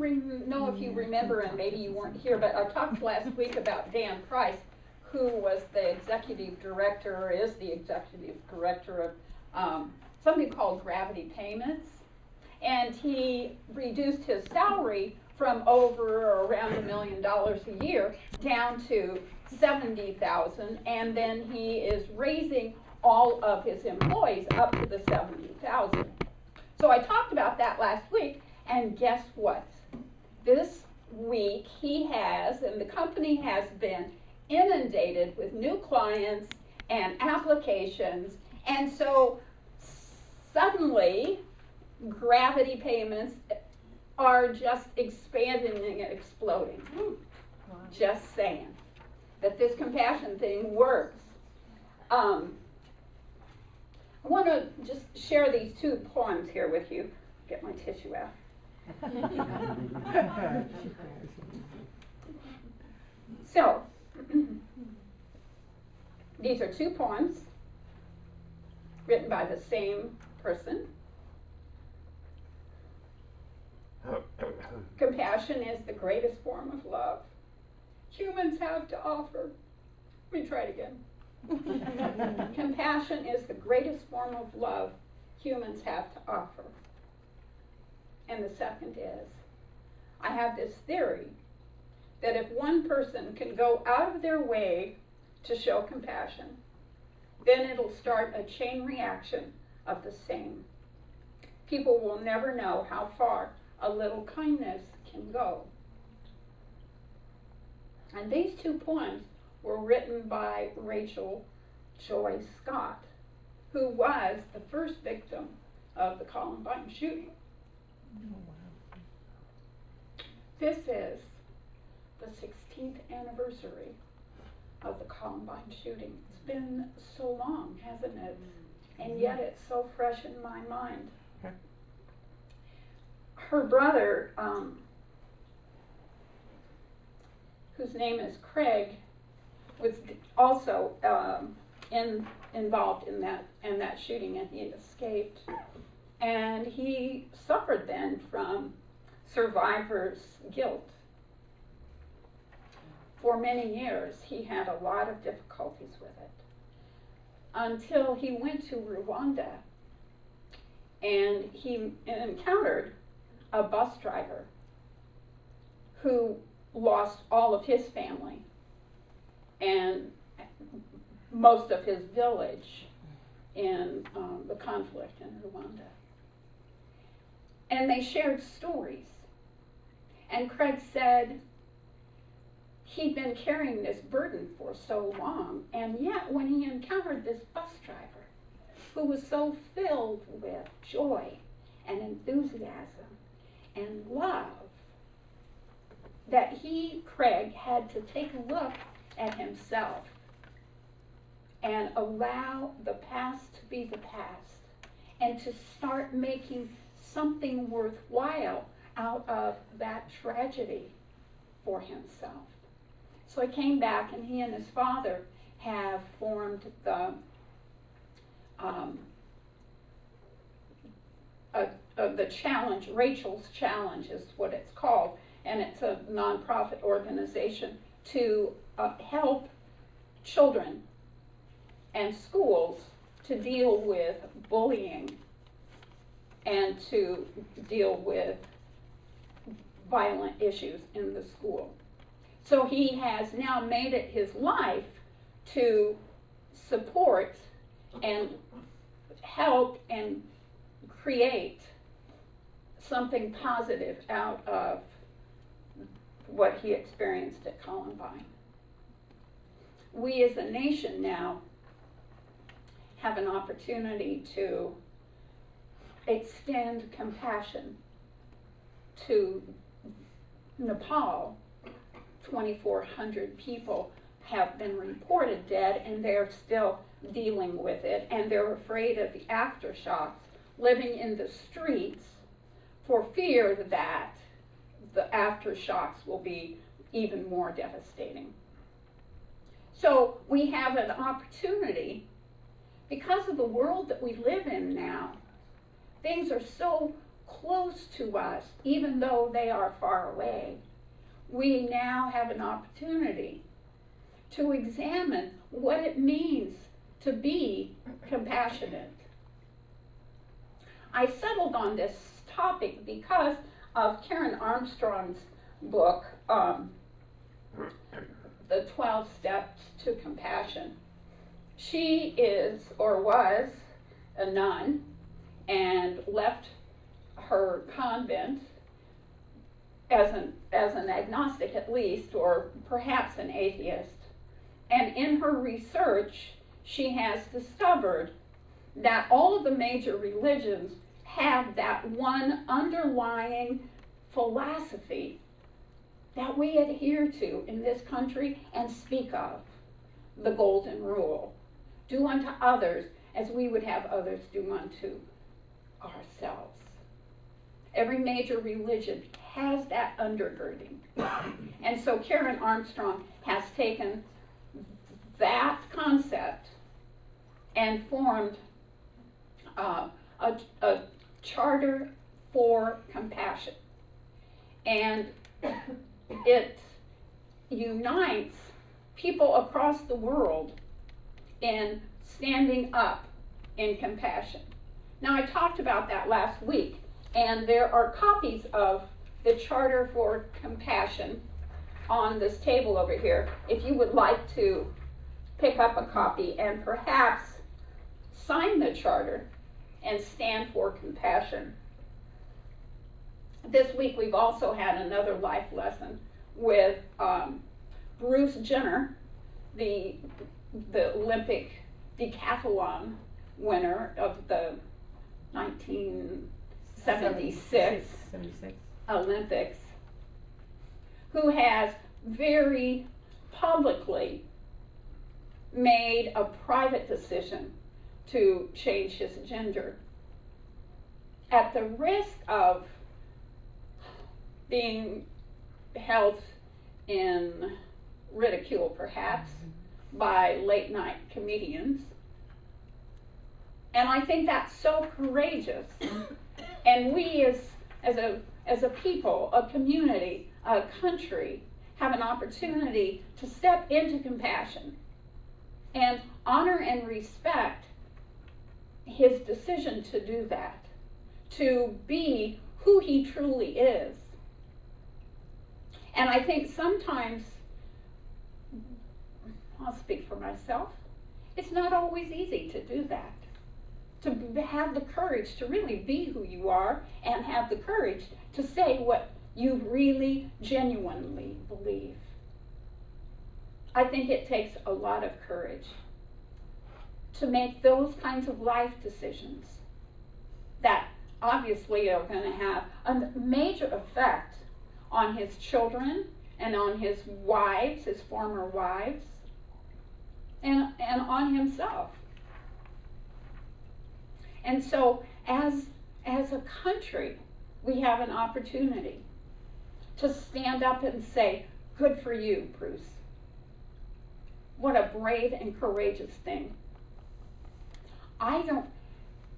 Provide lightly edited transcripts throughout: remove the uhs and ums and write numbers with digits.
know if you remember, and maybe you weren't here, but I talked last week about Dan Price, who was the executive director, or is the executive director of something called Gravity Payments. And he reduced his salary from over or around $1 million a year down to $70,000, and then he is raising all of his employees up to the $70,000. So I talked about that last week, and guess what? This week he has, and the company has been inundated with new clients and applications, and so suddenly Gravity Payments are just expanding and exploding. Just saying that this compassion thing works. I want to just share these two poems here with you. Get my tissue out. So, these are two poems written by the same person. Compassion is the greatest form of love humans have to offer. Let me try it again. Compassion is the greatest form of love humans have to offer. And the second is, I have this theory that if one person can go out of their way to show compassion, then it'll start a chain reaction of the same. People will never know how far a little kindness can go. And these two poems were written by Rachel Joy Scott, who was the first victim of the Columbine shooting. Oh, wow. This is the 16th anniversary of the Columbine shooting. It's been so long, hasn't it? And yet it's so fresh in my mind. Her brother, whose name is Craig, was also involved in that shooting, and he escaped. And he suffered then from survivor's guilt. For many years, he had a lot of difficulties with it, until he went to Rwanda, and he encountered a bus driver who lost all of his family and most of his village in the conflict in Rwanda. And they shared stories. And Craig said he'd been carrying this burden for so long, and yet when he encountered this bus driver who was so filled with joy and enthusiasm and love, that Craig, had to take a look at himself and allow the past to be the past and to start making something worthwhile out of that tragedy for himself. So he came back, and he and his father have formed the challenge. Rachel's Challenge is what it's called, and it's a nonprofit organization to help children and schools to deal with bullying and to deal with violent issues in the school. So he has now made it his life to support and help and create something positive out of what he experienced at Columbine. We as a nation now have an opportunity to extend compassion to Nepal. 2,400 people have been reported dead, and they're still dealing with it, and they're afraid of the aftershocks, living in the streets for fear that the aftershocks will be even more devastating. So we have an opportunity, because of the world that we live in now. Things are so close close to us, even though they are far away, we now have an opportunity to examine what it means to be compassionate. I settled on this topic because of Karen Armstrong's book, The 12 Steps to Compassion. She is, or was, a nun and left her convent as an agnostic at least, or perhaps an atheist. And in her research, she has discovered that all of the major religions have that one underlying philosophy that we adhere to in this country and speak of, the golden rule. Do unto others as we would have others do unto ourselves. Every major religion has that undergirding. And so Karen Armstrong has taken that concept and formed a charter for compassion. And it unites people across the world in standing up in compassion. Now, I talked about that last week, and there are copies of the Charter for Compassion on this table over here. If you would like to pick up a copy and perhaps sign the charter and stand for compassion. This week we've also had another life lesson with Bruce Jenner, the Olympic decathlon winner of the 1976 Olympics, who has very publicly made a private decision to change his gender at the risk of being held in ridicule, perhaps, by late night comedians. And I think that's so courageous. And we as a people, a community, a country, have an opportunity to step into compassion and honor and respect his decision to do that, to be who he truly is. And I think sometimes, I'll speak for myself, it's not always easy to do that. To have the courage to really be who you are and have the courage to say what you really genuinely believe. I think it takes a lot of courage to make those kinds of life decisions that obviously are going to have a major effect on his children and on his wives, his former wives, and on himself. And so as a country, we have an opportunity to stand up and say, good for you, Bruce. What a brave and courageous thing. I don't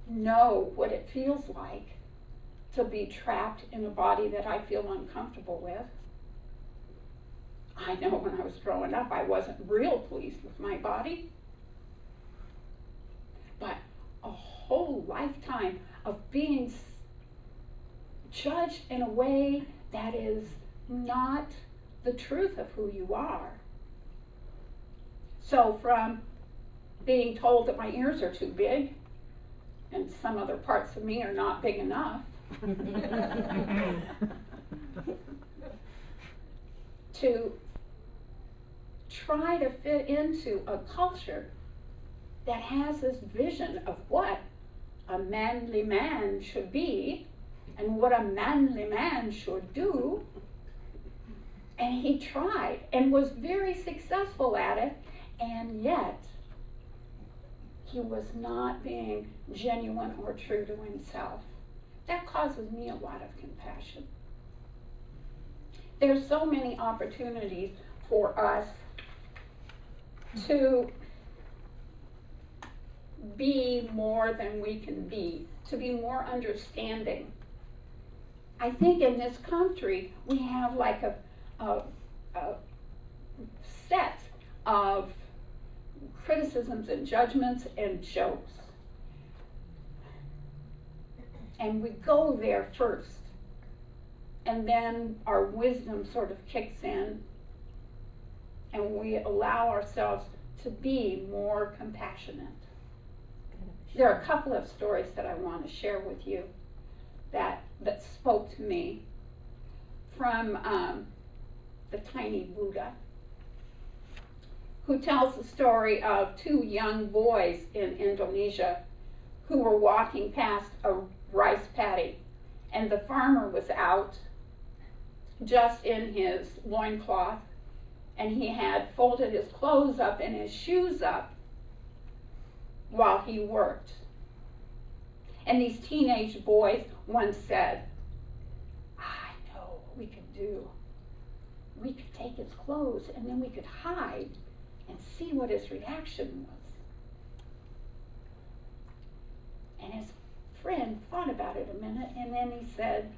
know what it feels like to be trapped in a body that I feel uncomfortable with. I know when I was growing up, I wasn't real pleased with my body. But a whole lifetime of being judged in a way that is not the truth of who you are. So from being told that my ears are too big and some other parts of me are not big enough, to try to fit into a culture that has this vision of what a manly man should be and what a manly man should do. And he tried and was very successful at it, and yet he was not being genuine or true to himself. That causes me a lot of compassion. There's so many opportunities for us to be more than we can be, to be more understanding I think in this country we have like a set of criticisms and judgments and jokes. And we go there first. And then our wisdom sort of kicks in and we allow ourselves to be more compassionate. There are a couple of stories that I want to share with you that spoke to me from the tiny Buddha, who tells the story of two young boys in Indonesia who were walking past a rice paddy, and the farmer was out just in his loincloth, and he had folded his clothes up and his shoes up while he worked. And these teenage boys once said, I know what we could do. We could take his clothes and then we could hide and see what his reaction was. And his friend thought about it a minute, and then he said,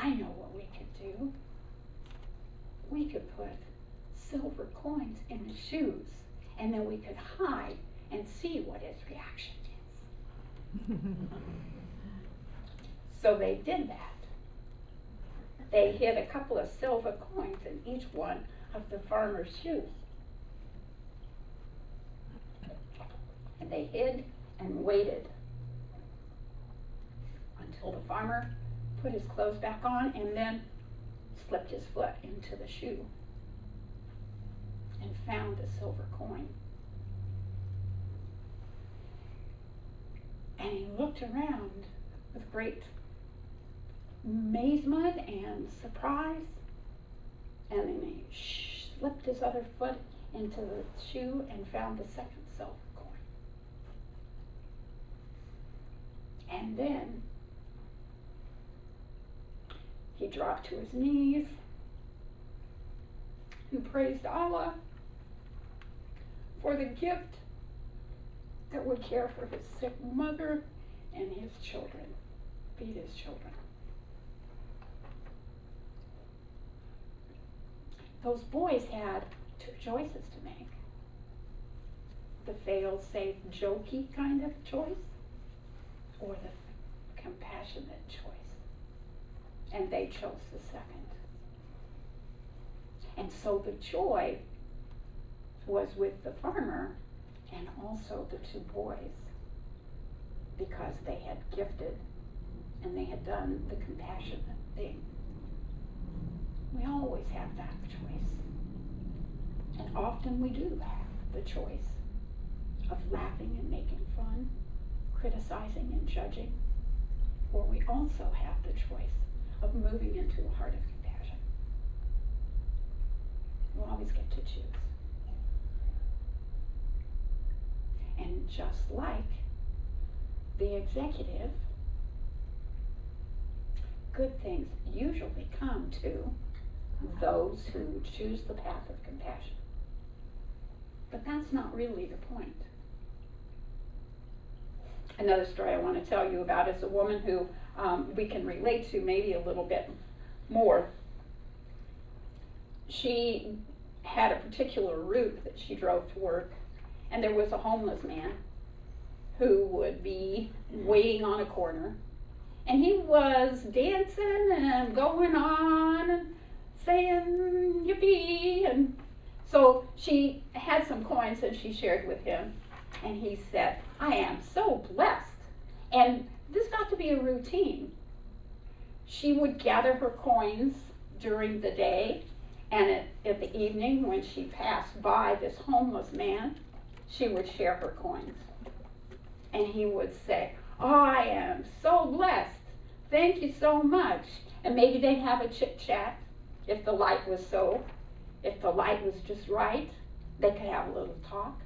I know what we could do. We could put silver coins in his shoes, and then we could hide and see what his reaction is. So they did that. They hid a couple of silver coins in each one of the farmer's shoes. And they hid and waited until the farmer put his clothes back on and then slipped his foot into the shoe and found a silver coin. And he looked around with great amazement and surprise, and then he slipped his other foot into the shoe and found the second silver coin. And then he dropped to his knees and praised Allah for the gift that would care for his sick mother and his children, feed his children. Those boys had two choices to make. The fail-safe, jokey kind of choice, or the compassionate choice. And they chose the second. And so the joy was with the farmer and also the two boys, because they had gifted and they had done the compassionate thing. We always have that choice. And often we do have the choice of laughing and making fun, criticizing and judging, or we also have the choice of moving into a heart of compassion. We'll always get to choose. And just like the executive, good things usually come to those who choose the path of compassion. But that's not really the point. Another story I want to tell you about is a woman who we can relate to maybe a little bit more. She had a particular route that she drove to work, and there was a homeless man who would be waiting on a corner, and he was dancing and going on and saying yippee, and so she had some coins and she shared with him, and he said, I am so blessed. And this got to be a routine. She would gather her coins during the day, and at the evening when she passed by this homeless man, she would share her coins. And he would say, I am so blessed. Thank you so much. And maybe they'd have a chit chat if the light was just right. They could have a little talk.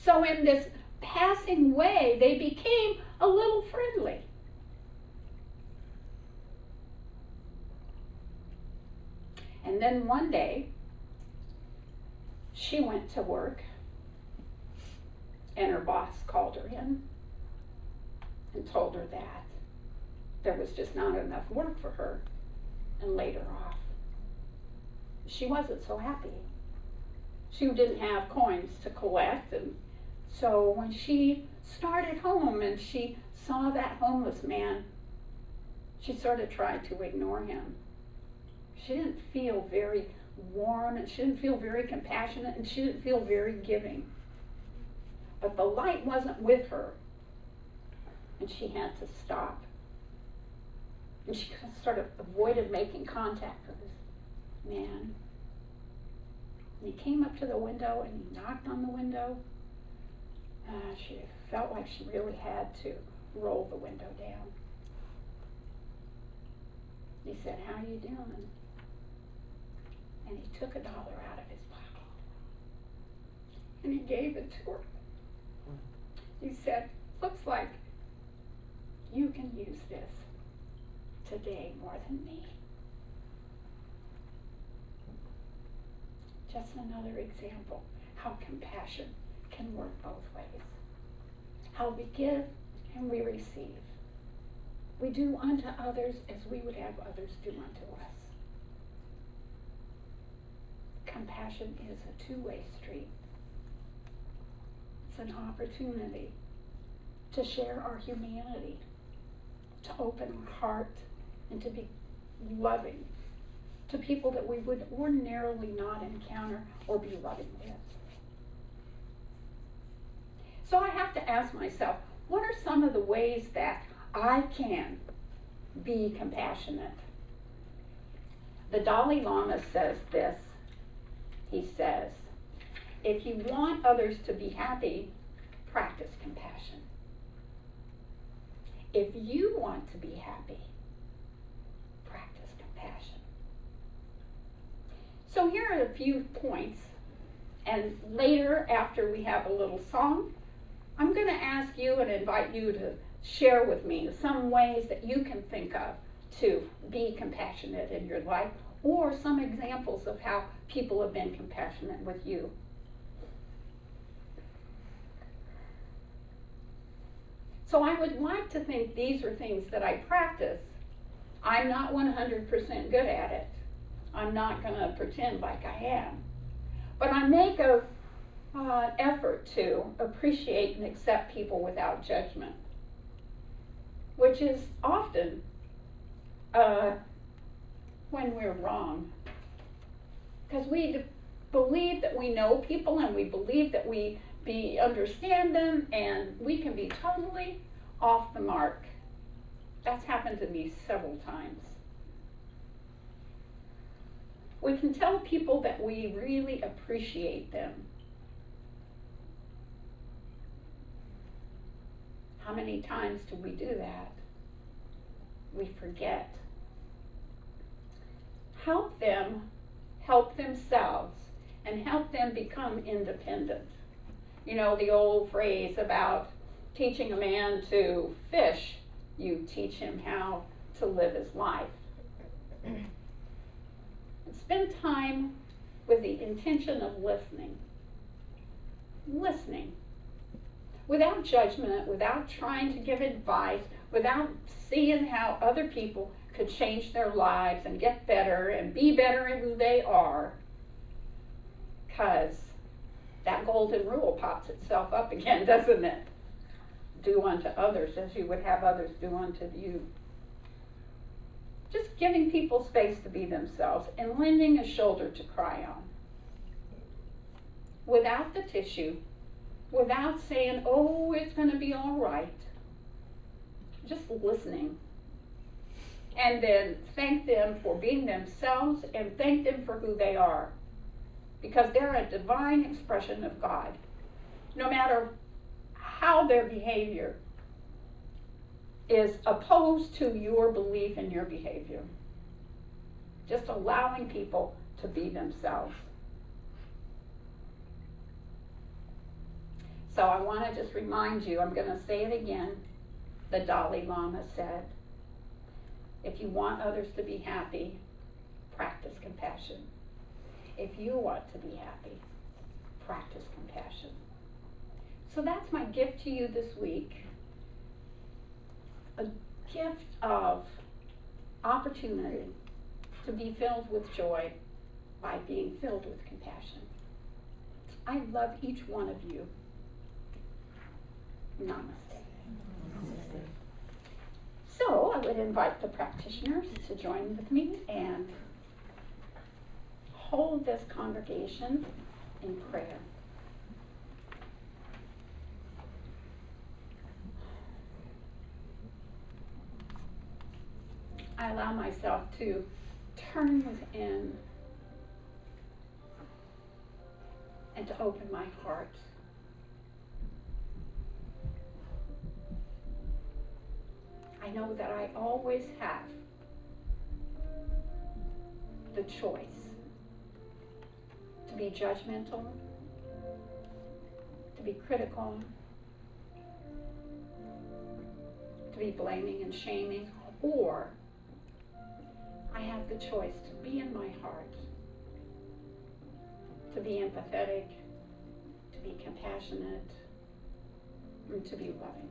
So in this passing way, they became a little friendly. And then one day, she went to work, and her boss called her in and told her that there was just not enough work for her and laid her off. She wasn't so happy. She didn't have coins to collect, and so when she started home and she saw that homeless man, she sort of tried to ignore him. She didn't feel very warm, and she didn't feel very compassionate, and she didn't feel very giving. But the light wasn't with her, and she had to stop. And she sort of avoided making contact with this man. And he came up to the window and he knocked on the window. She felt like she really had to roll the window down. He said, "How are you doing?" And he took $1 out of his pocket and he gave it to her. He said, "Looks like you can use this today more than me." Just another example how compassion can work both ways. How we give and we receive. We do unto others as we would have others do unto us. Compassion is a two-way street. It's an opportunity to share our humanity, to open our heart, and to be loving to people that we would ordinarily not encounter or be loving with. So I have to ask myself, what are some of the ways that I can be compassionate? The Dalai Lama says this. He says, if you want others to be happy, practice compassion. If you want to be happy, practice compassion. So here are a few points, and later, after we have a little song, I'm going to ask you and invite you to share with me some ways that you can think of to be compassionate in your life, or some examples of how people have been compassionate with you. So I would like to think these are things that I practice. I'm not 100% good at it. I'm not going to pretend like I am. But I make an effort to appreciate and accept people without judgment, which is often when we're wrong. Because we believe that we know people and we believe that we understand them, and we can be totally off the mark. That's happened to me several times. We can tell people that we really appreciate them. How many times do we do that? We forget. Help them help themselves and help them become independent. You know the old phrase about teaching a man to fish, you teach him how to live his life. And spend time with the intention of listening. Listening. Without judgment, without trying to give advice, without seeing how other people could change their lives and get better and be better in who they are. Because that golden rule pops itself up again, doesn't it? Do unto others as you would have others do unto you. Just giving people space to be themselves and lending a shoulder to cry on. Without the tissue, without saying, oh, it's going to be all right. Just listening. And then thank them for being themselves and thank them for who they are. Because they're a divine expression of God. No matter how their behavior is opposed to your belief in your behavior. Just allowing people to be themselves. So I want to just remind you, I'm going to say it again. The Dalai Lama said, if you want others to be happy, practice compassion. If you want to be happy, practice compassion. So that's my gift to you this week. gift of opportunity to be filled with joy by being filled with compassion. I love each one of you. Namaste. So I would invite the practitioners to join with me and hold this congregation in prayer. I allow myself to turn within and to open my heart. I know that I always have the choice to be judgmental, to be critical, to be blaming and shaming, or I have the choice to be in my heart, to be empathetic, to be compassionate, and to be loving.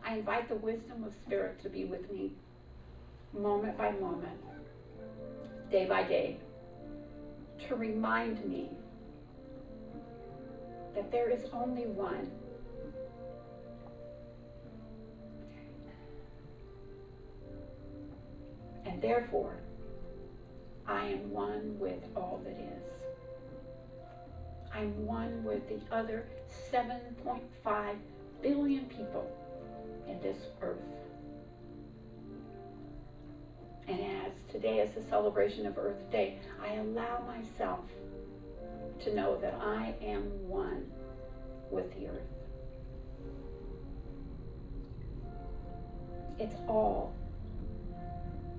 I invite the wisdom of Spirit to be with me moment by moment, day by day, to remind me that there is only one. And therefore, I am one with all that is. I'm one with the other 7.5 billion people in this earth. And as today is the celebration of Earth Day, I allow myself to know that I am one with the earth. It's all,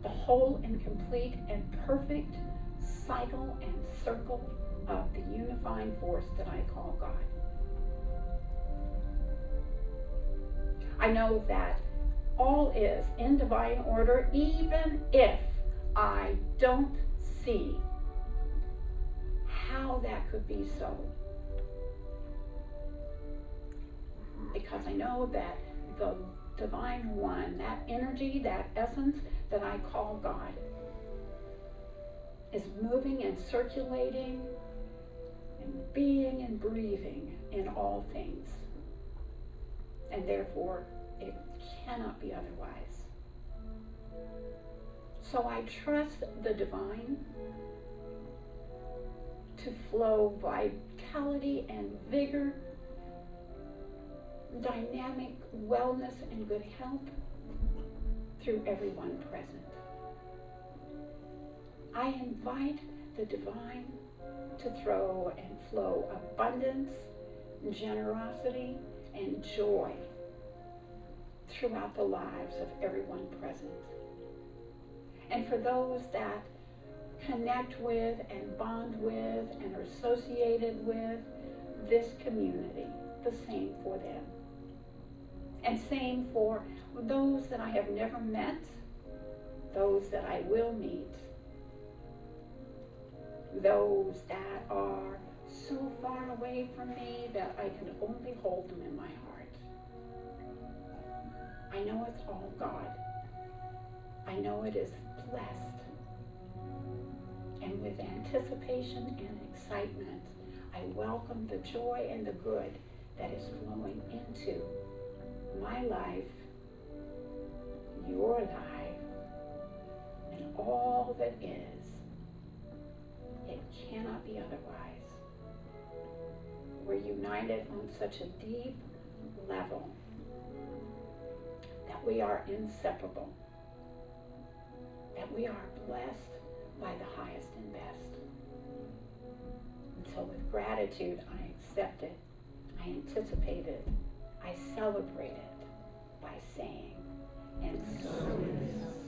the whole and complete and perfect cycle and circle of the unifying force that I call God. I know that all is in divine order, even if I don't see how that could be so. Because I know that the divine one, that energy, that essence that I call God, is moving and circulating and being and breathing in all things. And therefore, it cannot be otherwise. So I trust the divine to flow vitality and vigor, dynamic wellness and good health through everyone present. I invite the divine to throw and flow abundance, generosity, and joy throughout the lives of everyone present. And for those that connect with and bond with and are associated with this community, the same for them. And same for those that I have never met, those that I will meet, those that are so far away from me that I can only hold them in my heart. I know it's all God. I know it is blessed. And with anticipation and excitement, I welcome the joy and the good that is flowing into my life, your life, and all that is. It cannot be otherwise. We're united on such a deep level that we are inseparable, that we are blessed by the highest and best. And so with gratitude, I accept it, I anticipate it, I celebrate it by saying, and so it is.